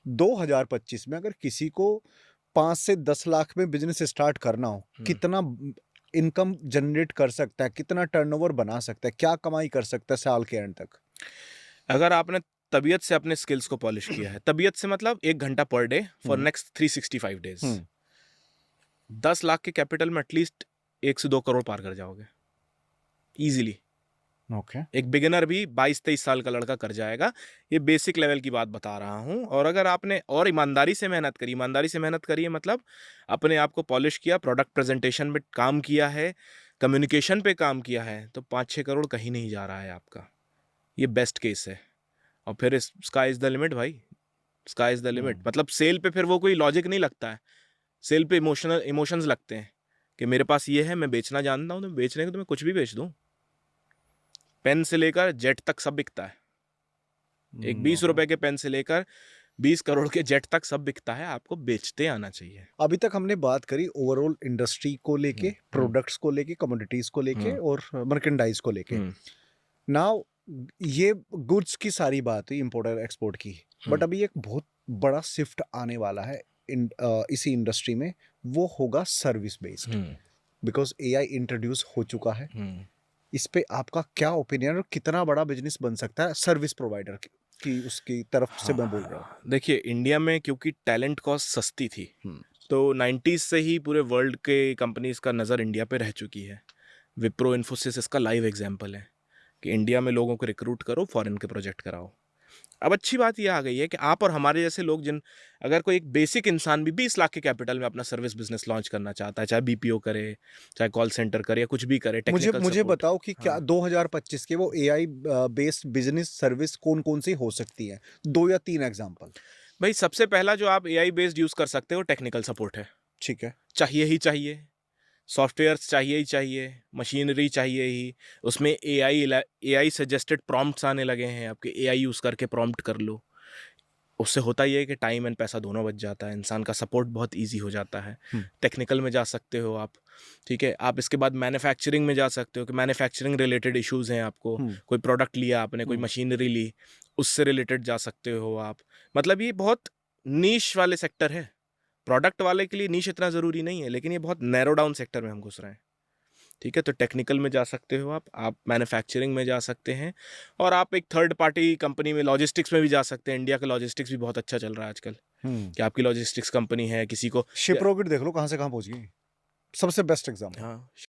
2025 में अगर किसी को 5 से 10 लाख में बिजनेस स्टार्ट करना हो, कितना इनकम जनरेट कर सकता है, कितना टर्नओवर बना सकता है, क्या कमाई कर सकता है साल के एंड तक? अगर आपने तबीयत से अपने स्किल्स को पॉलिश किया है, तबीयत से मतलब 1 घंटा per day for next 365 days, 10 lakh के कैपिटल में एटलीस्ट 1 से 2 करोड़ पार कर जाओगे इजीली। ओके। एक बिगिनर भी 22-23 साल का लड़का कर जाएगा। ये बेसिक लेवल की बात बता रहा हूँ। और अगर आपने और ईमानदारी से मेहनत करी, ईमानदारी से मेहनत करी है मतलब अपने आप को पॉलिश किया, प्रोडक्ट प्रेजेंटेशन पे काम किया है, कम्युनिकेशन पे काम किया है, तो 5-6 करोड़ कहीं नहीं जा रहा है आपका। ये बेस्ट केस है। और फिर स्काई इज द लिमिट भाई, स्काई इज द लिमिट। मतलब सेल पे फिर वो कोई लॉजिक नहीं लगता है, सेल पे इमोशंस लगते हैं कि मेरे पास ये है, मैं बेचना जानता हूँ, तो बेचने को तो मैं कुछ भी बेच दूँ। पेन से लेकर जेट तक सब बिकता है। एक 20 रुपए के पेन से लेकर 20 करोड़ के जेट तक सब बिकता है। आपको बेचते आना चाहिए। अभी तक हमने बात करी ओवरऑल इंडस्ट्री को लेके, प्रोडक्ट्स को लेके, कमोडिटीज को लेके और मर्केंडाइज को लेके। नाउ ये गुड्स की सारी बात हुई, इंपोर्ट और एक्सपोर्ट की, बट अभी एक बहुत बड़ा शिफ्ट आने वाला है इसी इंडस्ट्री में, वो होगा service based, because AI introduce हो चुका है। इस पे आपका क्या ओपिनियन और कितना बड़ा बिजनेस बन सकता है सर्विस प्रोवाइडर की उसकी तरफ से मैं बोल रहा हूँ? देखिए, इंडिया में क्योंकि टैलेंट कॉस्ट सस्ती थी, तो 90s से ही पूरे वर्ल्ड के कंपनीज का नज़र इंडिया पे रह चुकी है। विप्रो, इन्फोसिस इसका लाइव एग्जाम्पल है कि इंडिया में लोगों को रिक्रूट करो, फॉरेन के प्रोजेक्ट कराओ। अब अच्छी बात यह आ गई है कि आप और हमारे जैसे लोग, जिन अगर कोई एक बेसिक इंसान भी 20 लाख के कैपिटल में अपना सर्विस बिजनेस लॉन्च करना चाहता है, चाहे बीपीओ करे, चाहे कॉल सेंटर करे, या कुछ भी करे, मुझे टेक्निकल मुझे सपोर्ट। बताओ कि क्या 2025 के वो एआई बेस्ड बिजनेस सर्विस कौन कौन सी हो सकती है? 2 या 3 एग्जांपल। भाई, सबसे पहला जो आप एआई बेस्ड यूज कर सकते हो टेक्निकल सपोर्ट है। ठीक है। चाहिए ही चाहिए, सॉफ्टवेयर चाहिए ही चाहिए, मशीनरी चाहिए ही। उसमें एआई सजेस्टेड प्रॉम्प्ट्स आने लगे हैं, आपके एआई यूज करके प्रॉम्प्ट कर लो। उससे होता ही है कि टाइम एंड पैसा दोनों बच जाता है, इंसान का सपोर्ट बहुत इजी हो जाता है। टेक्निकल में जा सकते हो आप, ठीक है। आप इसके बाद मैन्युफैक्चरिंग में जा सकते हो कि मैन्युफैक्चरिंग रिलेटेड इश्यूज हैं आपको, कोई प्रोडक्ट लिया आपने, कोई मशीनरी ली, उससे रिलेटेड जा सकते हो आप। मतलब ये बहुत नीश वाले सेक्टर है। प्रोडक्ट वाले के लिए नीश इतना ज़रूरी नहीं है, लेकिन ये बहुत नैरो डाउन सेक्टर में हम घुस रहे हैं, ठीक है। तो टेक्निकल में जा सकते हो आप मैन्युफैक्चरिंग में जा सकते हैं, और आप एक थर्ड पार्टी कंपनी में, लॉजिस्टिक्स में भी जा सकते हैं। इंडिया का लॉजिस्टिक्स भी बहुत अच्छा चल रहा है आजकल, कि आपकी लॉजिस्टिक्स कंपनी है, किसी को। शिप रॉकेट देख लो कहाँ से कहाँ पहुंच गई, सबसे बेस्ट एग्जांपल। हाँ,